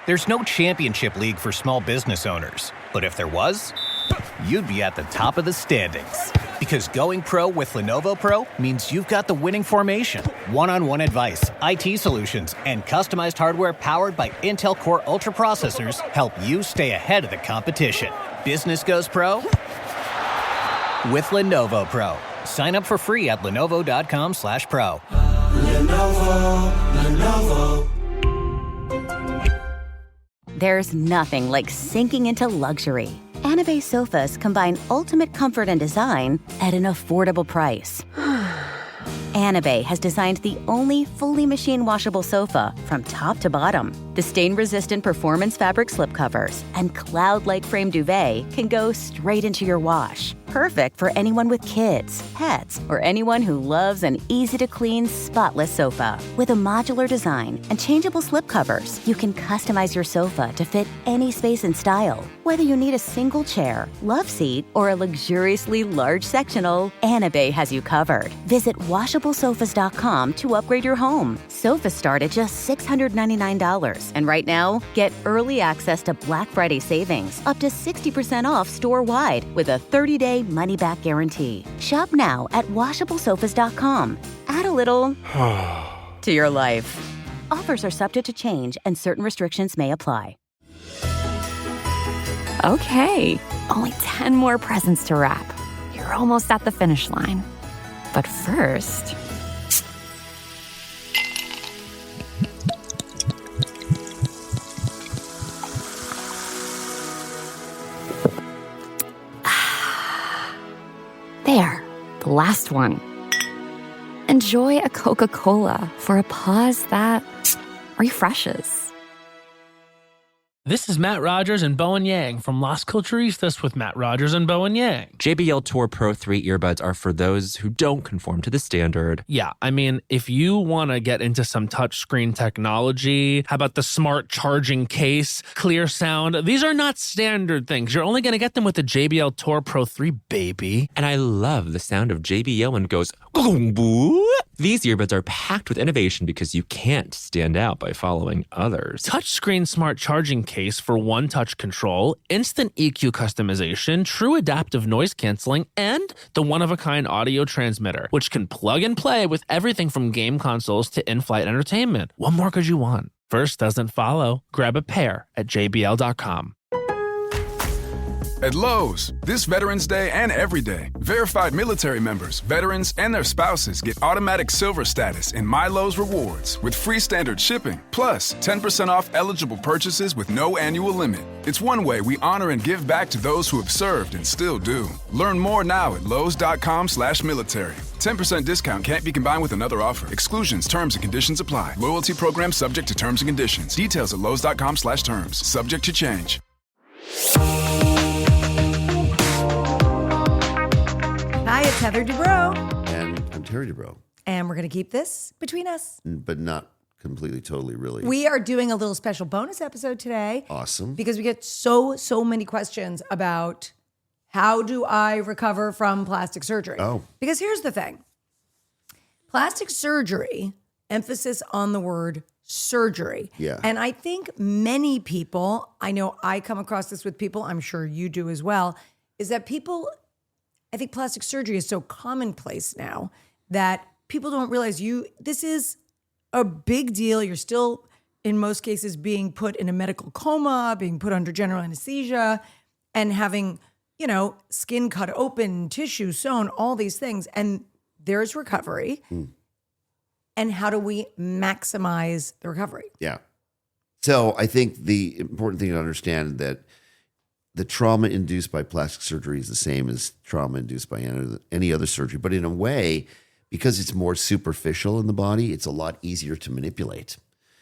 There's no championship league for small business owners. But if there was, you'd be at the top of the standings. Because going pro with Lenovo Pro means you've got the winning formation. One-on-one advice, IT solutions, and customized hardware powered by Intel Core Ultra processors help you stay ahead of the competition. Business goes pro with Lenovo Pro. Sign up for free at lenovo.com/pro. Lenovo. There's nothing like sinking into luxury. Anabe sofas combine ultimate comfort and design at an affordable price. Anabe has designed the only fully machine washable sofa from top to bottom. The stain-resistant performance fabric slipcovers and cloud-like frame duvet can go straight into your wash. Perfect for anyone with kids, pets, or anyone who loves an easy-to-clean, spotless sofa. With a modular design and changeable slipcovers, you can customize your sofa to fit any space and style. Whether you need a single chair, love seat, or a luxuriously large sectional, Anabe has you covered. Visit washablesofas.com to upgrade your home. Sofas start at just $699. And right now, get early access to Black Friday savings, up to 60% off store-wide with a 30-day money-back guarantee. Shop now at washablesofas.com. Add a little to your life. Offers are subject to change and certain restrictions may apply. Okay, only 10 more presents to wrap. You're almost at the finish line. But first... There, the last one. Enjoy a Coca-Cola for a pause that refreshes. This is Matt Rogers and Bowen Yang from Las Culturistas with Matt Rogers and Bowen Yang. JBL Tour Pro 3 earbuds are for those who don't conform to the standard. Yeah, I mean, if you want to get into some touchscreen technology, how about the smart charging case, clear sound? These are not standard things. You're only going to get them with the JBL Tour Pro 3, baby. And I love the sound of JBL when it goes, "Gong-boo." These earbuds are packed with innovation because you can't stand out by following others. Touchscreen smart charging case for one-touch control, instant EQ customization, true adaptive noise canceling, and the one-of-a-kind audio transmitter, which can plug and play with everything from game consoles to in-flight entertainment. What more could you want? First doesn't follow. Grab a pair at jbl.com. At Lowe's, this Veterans Day and every day, verified military members, veterans, and their spouses get automatic silver status in My Lowe's Rewards with free standard shipping, plus 10% off eligible purchases with no annual limit. It's one way we honor and give back to those who have served and still do. Learn more now at lowes.com/military. 10% discount can't be combined with another offer. Exclusions, terms, and conditions apply. Loyalty program subject to terms and conditions. Details at lowes.com/terms. Subject to change. Hi, it's Heather Dubrow. And I'm Terry Dubrow. And we're going to keep this between us. But not completely, totally, really. We are doing a little special bonus episode today. Awesome. Because we get so many questions about how do I recover from plastic surgery? Oh. Because here's the thing. Plastic surgery, emphasis on the word surgery. Yeah. And I think many people, I know I come across this with people, I'm sure you do as well, is that people... I think plastic surgery is so commonplace now that people don't realize this is a big deal. You're still, in most cases, being put in a medical coma, being put under general anesthesia, and having, skin cut open, tissue sewn, all these things. And there's recovery. And how do we maximize the recovery? Yeah. So I think the important thing to understand that the trauma induced by plastic surgery is the same as trauma induced by any other surgery. But in a way, because it's more superficial in the body, it's a lot easier to manipulate.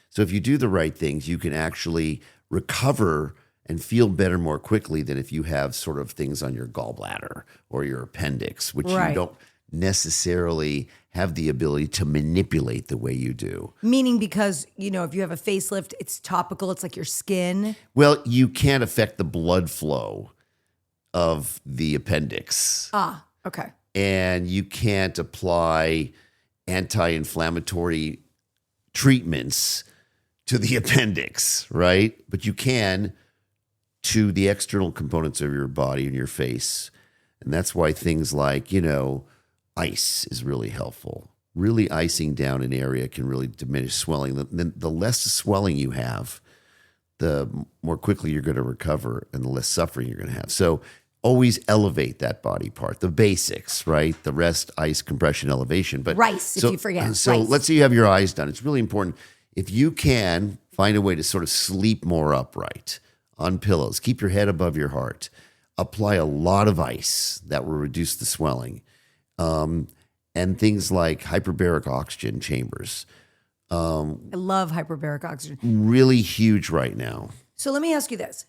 So if you do the right things, you can actually recover and feel better more quickly than if you have sort of things on your gallbladder or your appendix, which Right. you don't necessarily have the ability to manipulate the way you do. Meaning because, if you have a facelift, it's topical, it's like your skin. Well, you can't affect the blood flow of the appendix. Ah, okay. And you can't apply anti-inflammatory treatments to the appendix, right? But you can to the external components of your body and your face. And that's why things like, ice is really helpful. Really icing down an area can really diminish swelling. The less swelling you have, the more quickly you're going to recover and the less suffering you're going to have. So always elevate that body part, the basics, right? The rest, ice, compression, elevation. But rice, if you forget. So rice. let's say you have your eyes done. It's really important. If you can find a way to sort of sleep more upright on pillows, keep your head above your heart, apply a lot of ice that will reduce the swelling, and things like hyperbaric oxygen chambers. I love hyperbaric oxygen. Really huge right now. So let me ask you this.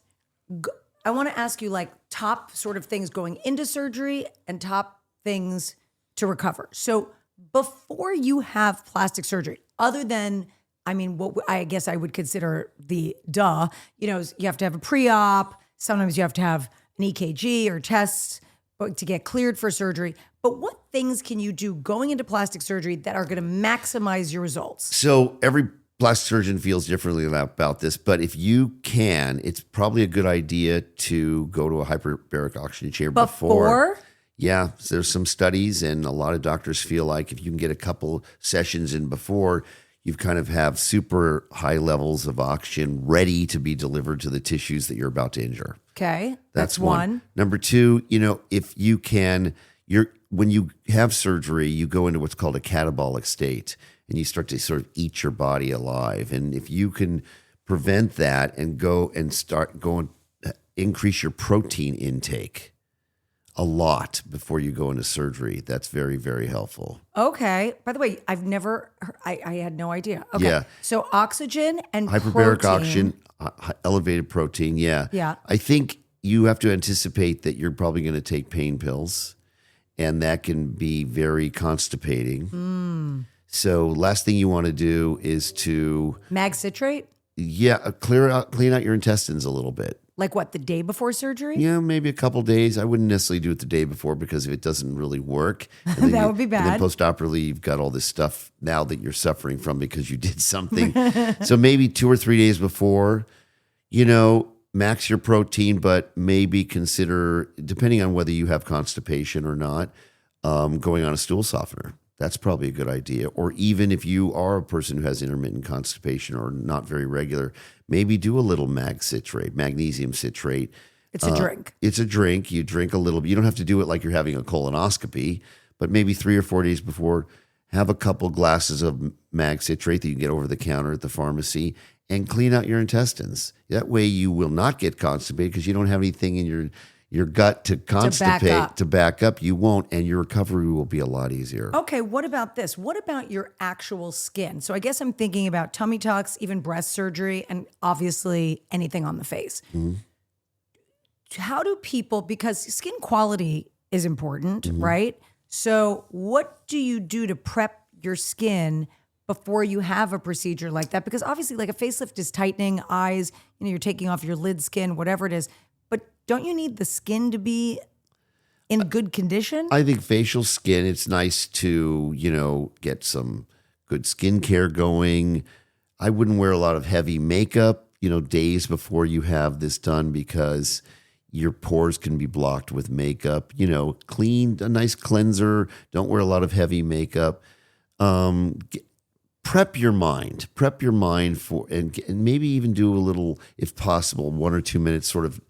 I want to ask you like top sort of things going into surgery and top things to recover. So before you have plastic surgery, other than, what I guess I would consider you have to have a pre-op. Sometimes you have to have an EKG or tests to get cleared for surgery. But what things can you do going into plastic surgery that are going to maximize your results? So every plastic surgeon feels differently about this, but if you can, it's probably a good idea to go to a hyperbaric oxygen chamber before. Yeah, so there's some studies, and a lot of doctors feel like if you can get a couple sessions in before, you kind of have super high levels of oxygen ready to be delivered to the tissues that you're about to injure. Okay, that's one. Number two, if you can, when you have surgery, you go into what's called a catabolic state, and you start to sort of eat your body alive. And if you can prevent that and go and increase your protein intake a lot before you go into surgery, that's very, very helpful. Okay. By the way, I've never, I had no idea. Okay. Yeah. So oxygen and hyperbaric protein. oxygen, elevated protein. Yeah. Yeah. I think you have to anticipate that you're probably going to take pain pills, and that can be very constipating. So last thing you want to do is to mag citrate. Yeah, clean out your intestines a little bit. Like what, the day before surgery? Yeah, maybe a couple days. I wouldn't necessarily do it the day before, because if it doesn't really work, that would be bad. And then post-operatively, you've got all this stuff now that you're suffering from because you did something. So maybe 2 or 3 days before, max your protein, but maybe consider, depending on whether you have constipation or not, going on a stool softener. That's probably a good idea. Or even if you are a person who has intermittent constipation or not very regular, maybe do a little magnesium citrate. It's a drink. It's a drink. You drink a little. You don't have to do it like you're having a colonoscopy, but maybe 3 or 4 days before, have a couple glasses of mag citrate that you can get over the counter at the pharmacy, and clean out your intestines. That way you will not get constipated, because you don't have anything in your gut to constipate, to back up. You won't, and your recovery will be a lot easier. Okay, what about this? What about your actual skin? So I guess I'm thinking about tummy tucks, even breast surgery, and obviously anything on the face. Mm-hmm. How do people, because skin quality is important, right? So what do you do to prep your skin before you have a procedure like that? Because obviously, like, a facelift is tightening eyes, you're taking off your lid skin, whatever it is. But don't you need the skin to be in good condition? I think facial skin, it's nice to, get some good skincare going. I wouldn't wear a lot of heavy makeup, days before you have this done, because your pores can be blocked with makeup. Clean, a nice cleanser. Don't wear a lot of heavy makeup. Prep your mind for, and maybe even do a little, if possible, 1 or 2 minutes sort of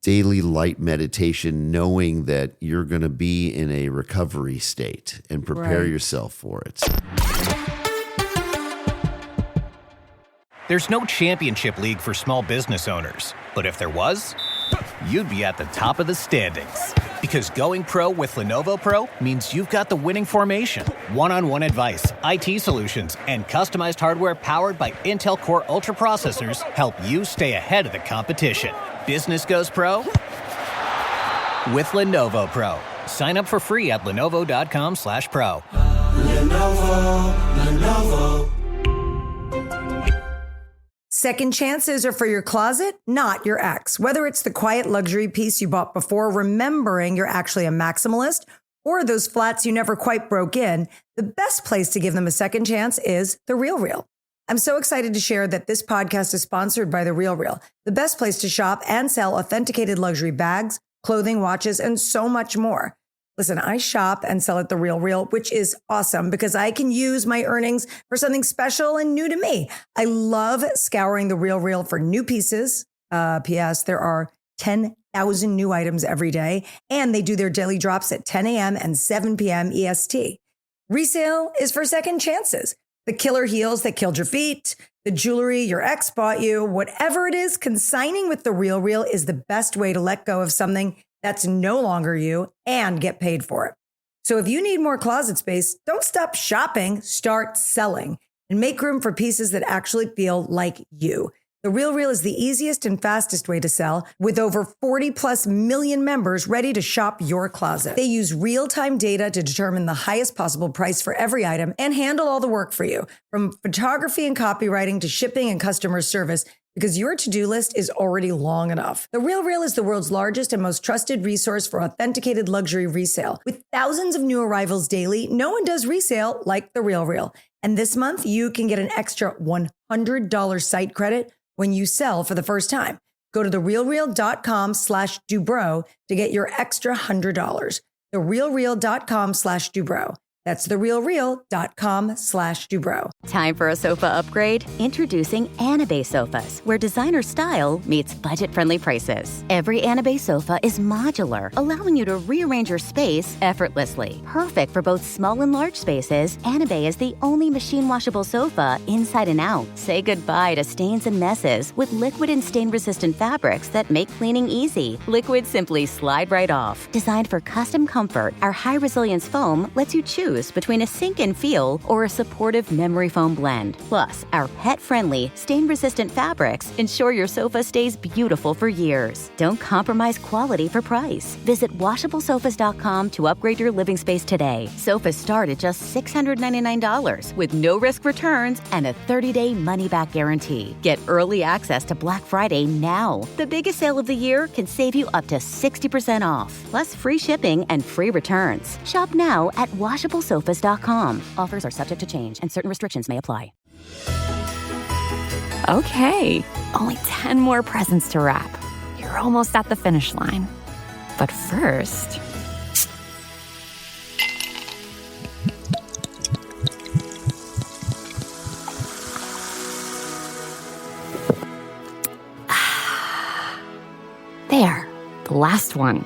daily light meditation, knowing that you're going to be in a recovery state, and prepare yourself for it. There's no championship league for small business owners, but if there was, you'd be at the top of the standings. Because going pro with Lenovo Pro means you've got the winning formation, one-on-one advice, IT solutions, and customized hardware powered by Intel Core Ultra processors help you stay ahead of the competition. Business goes pro with Lenovo Pro. Sign up for free at lenovo.com/pro. Lenovo. Second chances are for your closet, not your ex. Whether it's the quiet luxury piece you bought before remembering you're actually a maximalist, or those flats you never quite broke in, the best place to give them a second chance is The RealReal. I'm so excited to share that this podcast is sponsored by The RealReal, the best place to shop and sell authenticated luxury bags, clothing, watches, and so much more. Listen, I shop and sell at The RealReal, which is awesome because I can use my earnings for something special and new to me. I love scouring The RealReal for new pieces. P.S. There are 10,000 new items every day, and they do their daily drops at 10 a.m. and 7 p.m. EST. Resale is for second chances. The killer heels that killed your feet, the jewelry your ex bought you, whatever it is, consigning with The RealReal is the best way to let go of something that's no longer you and get paid for it. So if you need more closet space, don't stop shopping, start selling and make room for pieces that actually feel like you. The RealReal is the easiest and fastest way to sell with over 40 plus million members ready to shop your closet. They use real-time data to determine the highest possible price for every item and handle all the work for you, from photography and copywriting to shipping and customer service, because your to-do list is already long enough. The RealReal is the world's largest and most trusted resource for authenticated luxury resale. With thousands of new arrivals daily, no one does resale like The RealReal. And this month, you can get an extra $100 site credit when you sell for the first time. Go to therealreal.com/Dubrow to get your extra $100. Therealreal.com/Dubrow. That's therealreal.com/Dubrow. Time for a sofa upgrade? Introducing Anabay Sofas, where designer style meets budget-friendly prices. Every Anabay sofa is modular, allowing you to rearrange your space effortlessly. Perfect for both small and large spaces, Anabay is the only machine-washable sofa inside and out. Say goodbye to stains and messes with liquid and stain-resistant fabrics that make cleaning easy. Liquids simply slide right off. Designed for custom comfort, our high-resilience foam lets you choose between a sink and feel or a supportive memory foam blend. Plus, our pet-friendly, stain-resistant fabrics ensure your sofa stays beautiful for years. Don't compromise quality for price. Visit washablesofas.com to upgrade your living space today. Sofas start at just $699 with no-risk returns and a 30-day money-back guarantee. Get early access to Black Friday now. The biggest sale of the year can save you up to 60% off, plus free shipping and free returns. Shop now at washablesofas.com. Offers are subject to change and certain restrictions may apply. Okay, only 10 more presents to wrap. You're almost at the finish line. But first... There, the last one.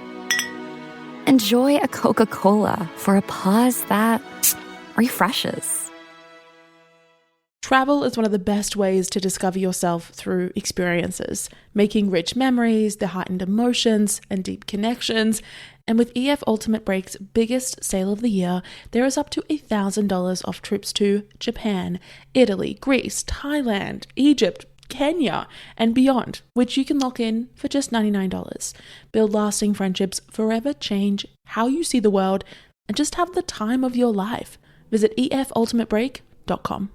Enjoy a Coca-Cola for a pause that refreshes. Travel is one of the best ways to discover yourself through experiences, making rich memories, the heightened emotions, and deep connections. And with EF Ultimate Break's biggest sale of the year, there is up to $1,000 off trips to Japan, Italy, Greece, Thailand, Egypt, Kenya, and beyond, which you can lock in for just $99. Build lasting friendships, forever change how you see the world, and just have the time of your life. Visit efultimatebreak.com.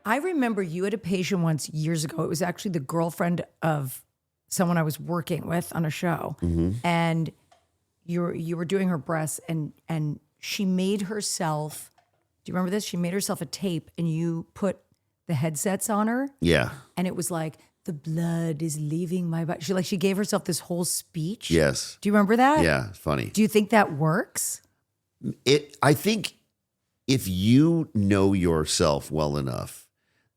I remember you had a patient once years ago. It was actually the girlfriend of someone I was working with on a show. Mm-hmm. And you were doing her breasts and she made herself, do you remember this? She made herself a tape and you put the headsets on her. Yeah. And it was like, the blood is leaving my body. She gave herself this whole speech. Yes. Do you remember that? Yeah, it's funny. Do you think that works? I think if you know yourself well enough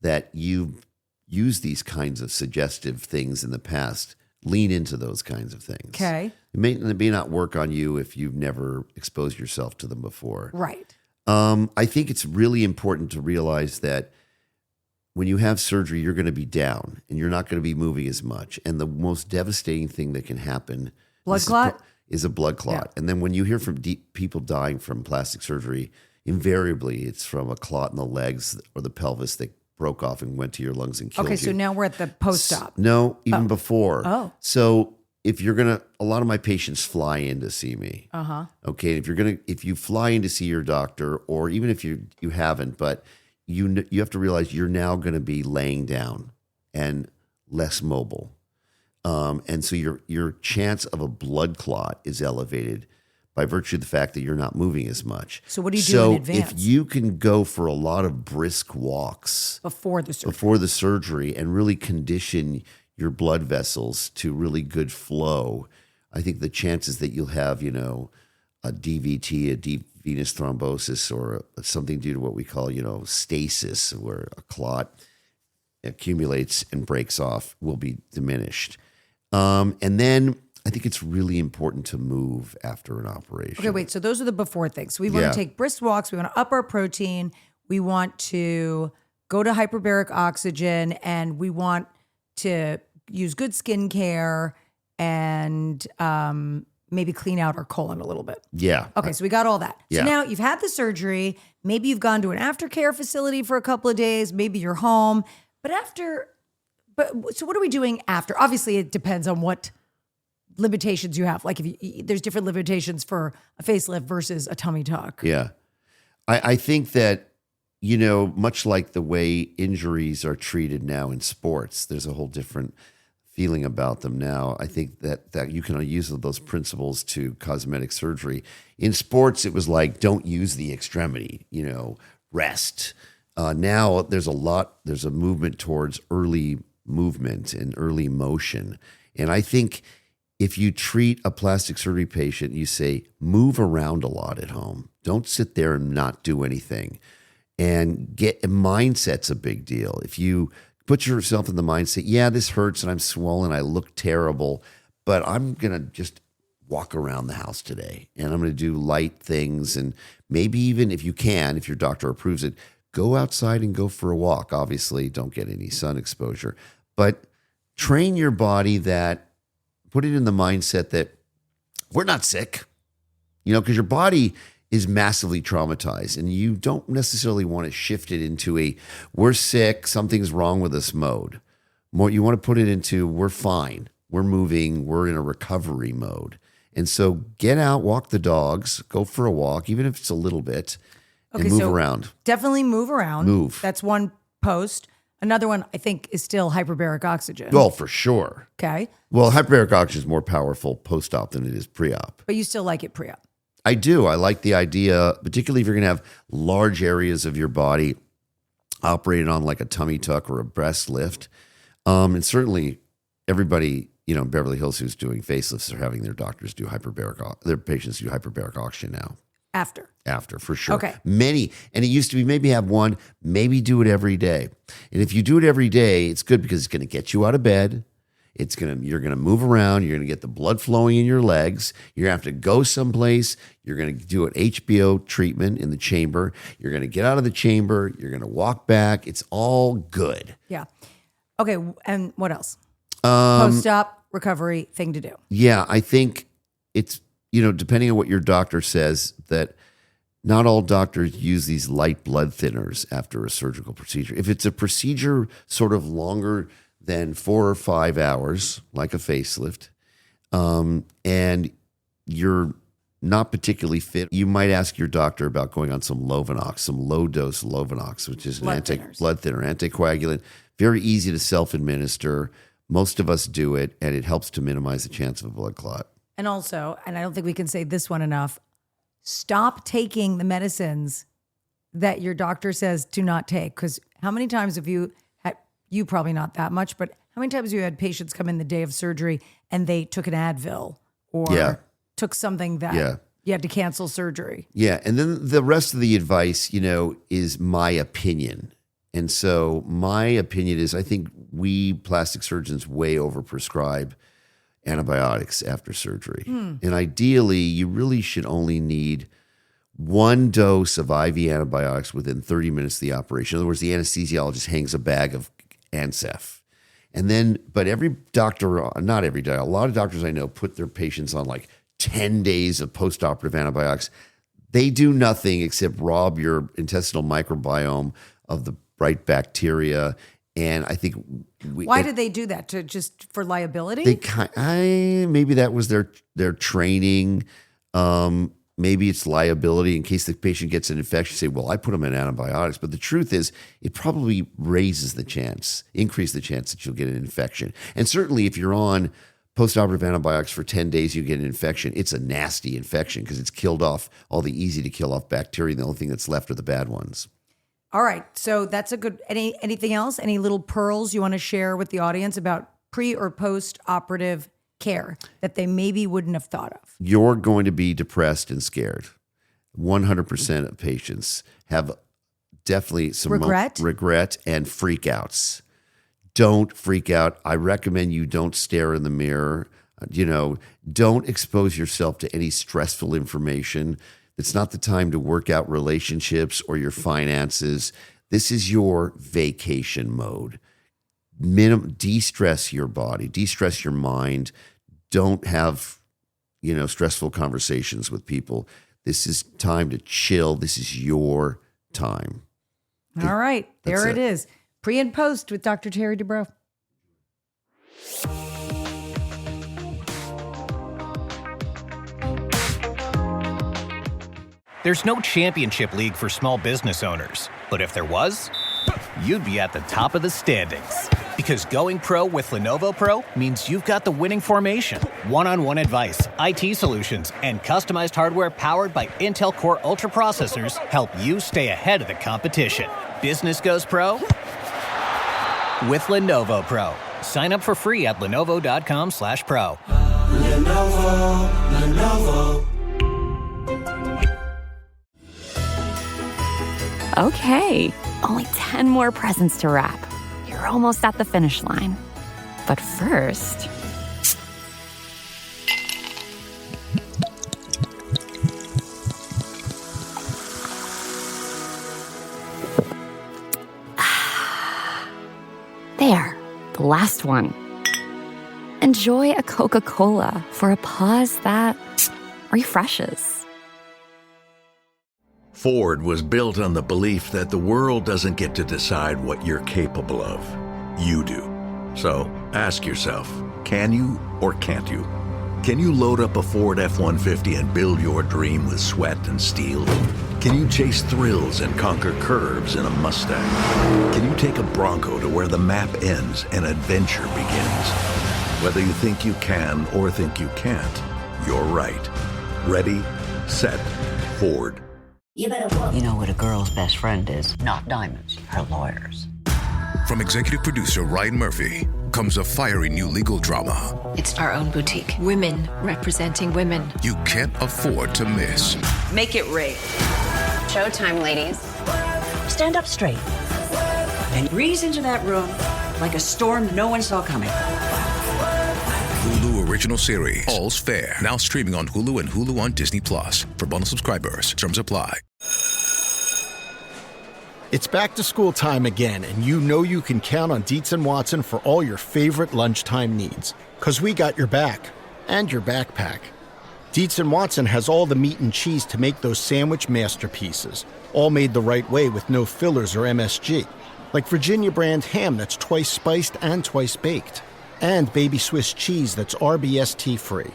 that you've used these kinds of suggestive things in the past, lean into those kinds of things. Okay. It may not work on you if you've never exposed yourself to them before. Right. I think it's really important to realize that when you have surgery, you're going to be down and you're not going to be moving as much. And the most devastating thing that can happen is a blood clot. Yeah. And then when you hear from people dying from plastic surgery, invariably it's from a clot in the legs or the pelvis that broke off and went to your lungs and killed you. Okay, so now we're at the post-op. No, even before. Oh. So if you're going to, a lot of my patients fly in to see me. Uh-huh. Okay, if you fly in to see your doctor, or even if you haven't, but you have to realize you're now going to be laying down and less mobile. And so your chance of a blood clot is elevated by virtue of the fact that you're not moving as much. So what do you do in advance? If you can go for a lot of brisk walks before the surgery and really condition your blood vessels to really good flow, I think the chances that you'll have, a DVT, a deep venous thrombosis, or something due to what we call, stasis, where a clot accumulates and breaks off, will be diminished. And then I think it's really important to move after an operation. Okay, wait. So those are the before things. So we want to take brisk walks. We want to up our protein. We want to go to hyperbaric oxygen, and we want to use good skincare and maybe clean out our colon a little bit. Yeah. Okay, so we got all that. Yeah. So now you've had the surgery. Maybe you've gone to an aftercare facility for a couple of days. Maybe you're home. So what are we doing after? Obviously, it depends on what limitations you have. Like there's different limitations for a facelift versus a tummy tuck. Yeah. I think that, much like the way injuries are treated now in sports, there's a whole different feeling about them now. I think that you can use those principles to cosmetic surgery. In sports, it was like, don't use the extremity, rest. Now there's a movement towards early movement and early motion. And I think if you treat a plastic surgery patient, you say, move around a lot at home. Don't sit there and not do anything. And mindset's a big deal. If you put yourself in the mindset, yeah, this hurts and I'm swollen, I look terrible, but I'm going to just walk around the house today and I'm going to do light things. And maybe even if you can, if your doctor approves it, go outside and go for a walk. Obviously, don't get any sun exposure, but train your body put it in the mindset that we're not sick, because your body is massively traumatized and you don't necessarily want to shift it into we're sick, something's wrong with us mode. More, you want to put it into we're fine, we're moving, we're in a recovery mode. And so get out, walk the dogs, go for a walk, even if it's a little bit, and move around. Definitely move around. Move. That's one post. Another one, I think, is still hyperbaric oxygen. Well, for sure. Okay. Well, hyperbaric oxygen is more powerful post-op than it is pre-op. But you still like it pre-op. I do. I like the idea, particularly if you're going to have large areas of your body operated on like a tummy tuck or a breast lift. And certainly everybody, in Beverly Hills who's doing facelifts are having their doctors do their patients do hyperbaric oxygen now. After, for sure. Okay. Many. And it used to be maybe have one, maybe do it every day. And if you do it every day, it's good because it's going to get you out of bed. You're going to move around. You're going to get the blood flowing in your legs. You're going to have to go someplace. You're going to do an HBO treatment in the chamber. You're going to get out of the chamber. You're going to walk back. It's all good. Yeah. Okay. And what else? Post-op recovery thing to do. Yeah. I think it's, depending on what your doctor says, that not all doctors use these light blood thinners after a surgical procedure. If it's a procedure sort of longer than 4 or 5 hours, like a facelift, and you're not particularly fit, you might ask your doctor about going on some Lovenox, some low-dose Lovenox, which is blood thinner, anticoagulant, very easy to self-administer. Most of us do it, and it helps to minimize the chance of a blood clot. And also, and I don't think we can say this one enough, stop taking the medicines that your doctor says do not take. Because how many times have you probably not that much, but how many times have you had patients come in the day of surgery and they took an Advil or took something that you had to cancel surgery? Yeah. And then the rest of the advice, is my opinion. And so my opinion is I think we plastic surgeons way overprescribe antibiotics after surgery. And ideally, you really should only need one dose of IV antibiotics within 30 minutes of the operation. In other words, the anesthesiologist hangs a bag of Ancef. And then, but every doctor, not every doctor, a lot of doctors I know put their patients on like 10 days of postoperative antibiotics. They do nothing except rob your intestinal microbiome of the right bacteria. And I think why did they do that? Just for liability? Maybe that was their training. Maybe it's liability in case the patient gets an infection. Say, well, I put them in antibiotics. But the truth is, it probably increases the chance that you'll get an infection. And certainly if you're on postoperative antibiotics for 10 days, you get an infection. It's a nasty infection because it's killed off all the easy to kill off bacteria. The only thing that's left are the bad ones. All right. So that's a good, anything else? Any little pearls you want to share with the audience about pre or post-operative care that they maybe wouldn't have thought of? You're going to be depressed and scared. 100% of patients have definitely some regret and freakouts. Don't freak out. I recommend you don't stare in the mirror. Don't expose yourself to any stressful information. It's not the time to work out relationships or your finances. This is your vacation mode. De-stress your body, de-stress your mind. Don't have, stressful conversations with people. This is time to chill. This is your time. All right. There it is. Pre and post with Dr. Terry Dubrow. There's no championship league for small business owners, but if there was, you'd be at the top of the standings. Because going pro with Lenovo Pro means you've got the winning formation, one-on-one advice, IT solutions, and customized hardware powered by Intel Core Ultra processors help you stay ahead of the competition. Business goes pro with Lenovo Pro. Sign up for free at lenovo.com/pro. Lenovo. Okay, only 10 more presents to wrap. You're almost at the finish line. But first... There, the last one. Enjoy a Coca-Cola for a pause that refreshes. Ford was built on the belief that the world doesn't get to decide what you're capable of. You do. So ask yourself, can you or can't you? Can you load up a Ford F-150 and build your dream with sweat and steel? Can you chase thrills and conquer curves in a Mustang? Can you take a Bronco to where the map ends and adventure begins? Whether you think you can or think you can't, you're right. Ready, set, Ford. You know what a girl's best friend is? Not diamonds, her lawyers. From executive producer Ryan Murphy comes a fiery new legal drama. It's our own boutique. Women representing women. You can't afford to miss. Make it rain. Showtime, ladies. Stand up straight and breeze into that room like a storm no one saw coming. Hulu original series, All's Fair. Now streaming on Hulu and Hulu on Disney+. For bundle subscribers, terms apply. It's back to school time again, and you can count on Dietz & Watson for all your favorite lunchtime needs. 'Cause we got your back. And your backpack. Dietz & Watson has all the meat and cheese to make those sandwich masterpieces. All made the right way with no fillers or MSG. Like Virginia brand ham that's twice spiced and twice baked. And baby Swiss cheese that's RBST free.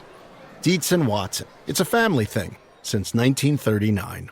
Dietz & Watson. It's a family thing since 1939.